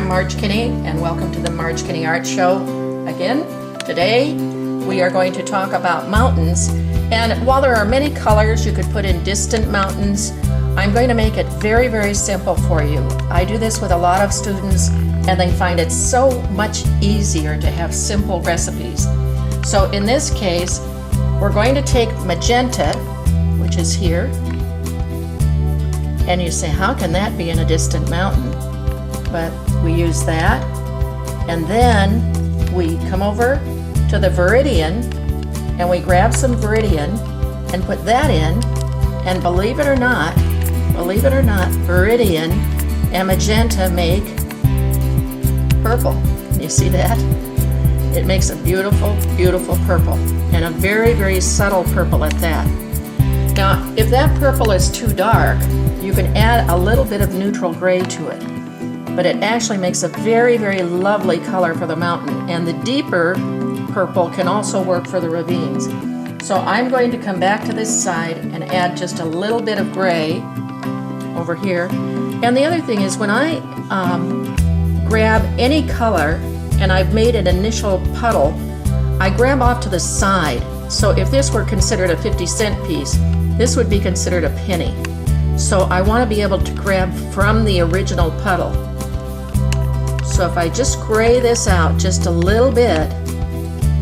I'm Marge Kinney, and welcome to the Marge Kinney Art Show again. Today we are going to talk about mountains, and while there are many colors you could put in distant mountains, I'm going to make it very, very simple for you. I do this with a lot of students, and they find it so much easier to have simple recipes. So in this case, we're going to take magenta, which is here, and you say, how can that be in a distant mountain? But we use that, and then we come over to the Viridian, and we grab some Viridian and put that in, and believe it or not, Viridian and magenta make purple. You see that? It makes a beautiful, beautiful purple, and a very, very subtle purple at that. Now, if that purple is too dark, you can add a little bit of neutral gray to it, but it actually makes a very, very lovely color for the mountain, and the deeper purple can also work for the ravines. So I'm going to come back to this side and add just a little bit of gray over here. And the other thing is, when I grab any color and I've made an initial puddle, I grab off to the side. So if this were considered a 50-cent piece, this would be considered a penny. So I want to be able to grab from the original puddle. So if I just gray this out just a little bit,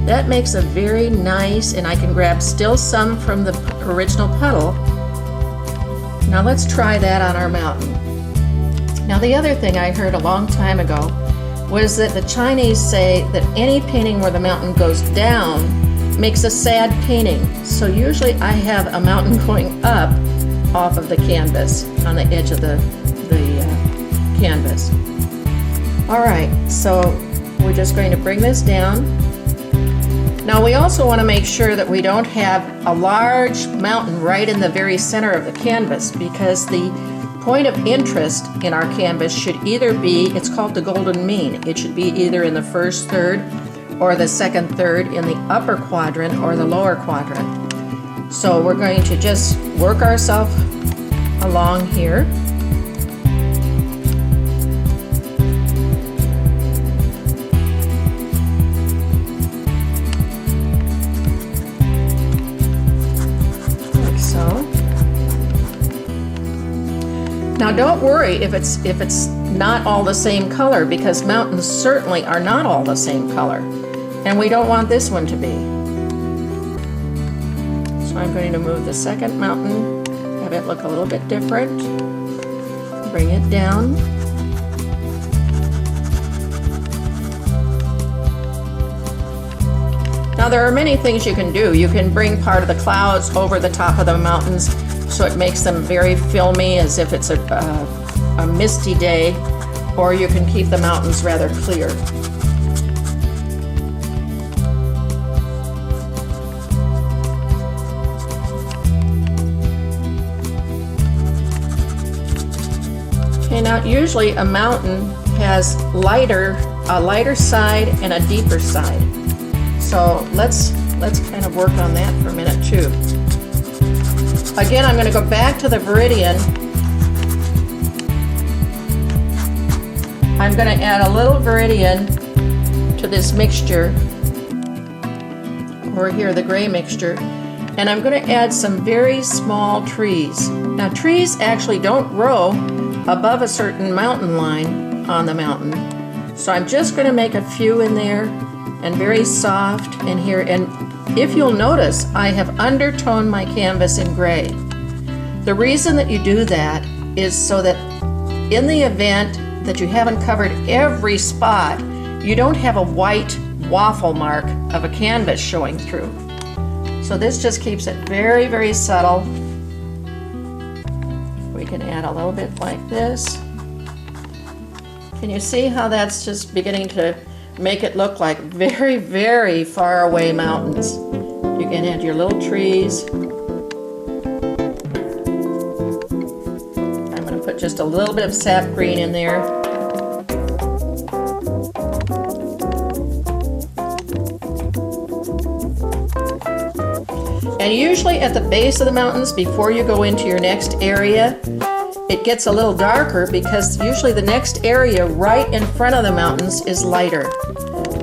that makes a very nice, and I can grab still some from the original puddle. Now let's try that on our mountain. Now the other thing I heard a long time ago was that the Chinese say that any painting where the mountain goes down makes a sad painting. So usually I have a mountain going up off of the canvas, on the edge of the canvas. All right, so we're just going to bring this down. Now we also want to make sure that we don't have a large mountain right in the very center of the canvas, because the point of interest in our canvas should either be, it's called the golden mean. It should be either in the first third or the second third, in the upper quadrant or the lower quadrant. So we're going to just work ourselves along here. Like so. Now don't worry if it's not all the same color, because mountains certainly are not all the same color, and we don't want this one to be. So I'm going to move the second mountain, have it look a little bit different, bring it down. Now there are many things you can do. You can bring part of the clouds over the top of the mountains so it makes them very filmy, as if it's a misty day, or you can keep the mountains rather clear. Okay, now usually a mountain has a lighter side and a deeper side. So let's kind of work on that for a minute too. Again, I'm going to go back to the Viridian. I'm going to add a little Viridian to this mixture, or here, the gray mixture, and I'm going to add some very small trees. Now trees actually don't grow above a certain mountain line on the mountain. So I'm just going to make a few in there, and very soft in here. And if you'll notice, I have undertoned my canvas in gray. The reason that you do that is so that in the event that you haven't covered every spot, you don't have a white waffle mark of a canvas showing through. So this just keeps it very, very subtle. We can add a little bit like this. Can you see how that's just beginning to make it look like very, very far away mountains? You can add your little trees. I'm going to put just a little bit of sap green in there. And usually at the base of the mountains, before you go into your next area, it gets a little darker because usually the next area right in front of the mountains is lighter.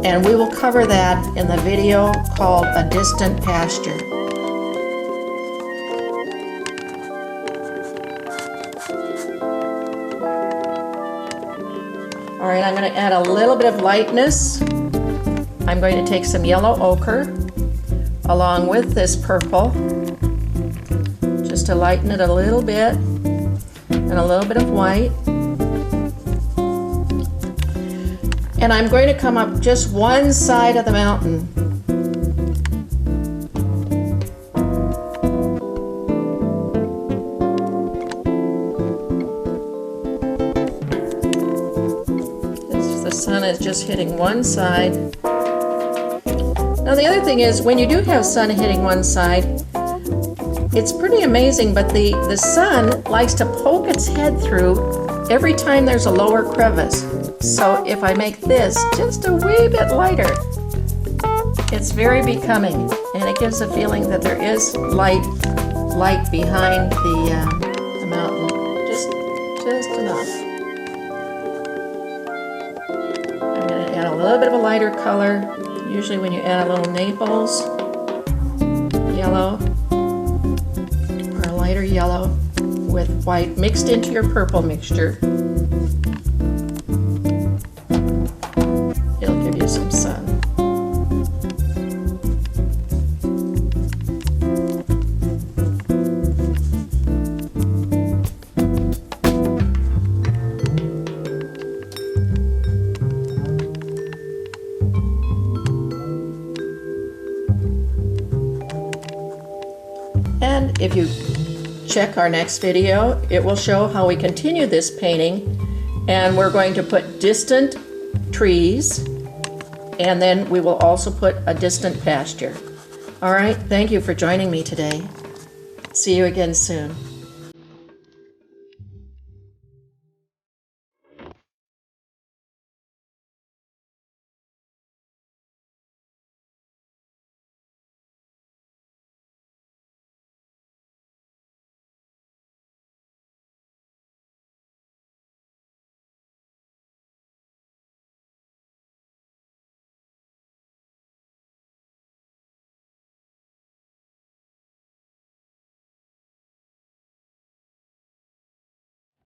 And we will cover that in the video called A Distant Pasture. All right, I'm going to add a little bit of lightness. I'm going to take some yellow ochre along with this purple, just to lighten it a little bit, and a little bit of white. And I'm going to come up just one side of the mountain. The sun is just hitting one side. Now the other thing is, when you do have sun hitting one side, it's pretty amazing, but the sun likes to poke its head through every time there's a lower crevice. So if I make this just a wee bit lighter, it's very becoming, and it gives a feeling that there is light behind the mountain, just enough. I'm going to add a little bit of a lighter color. Usually when you add a little Naples yellow or a lighter yellow with white mixed into your purple mixture, it'll give you some sun. And if you check our next video, it will show how we continue this painting, and we're going to put distant trees, and then we will also put a distant pasture. All right, thank you for joining me today. See you again soon.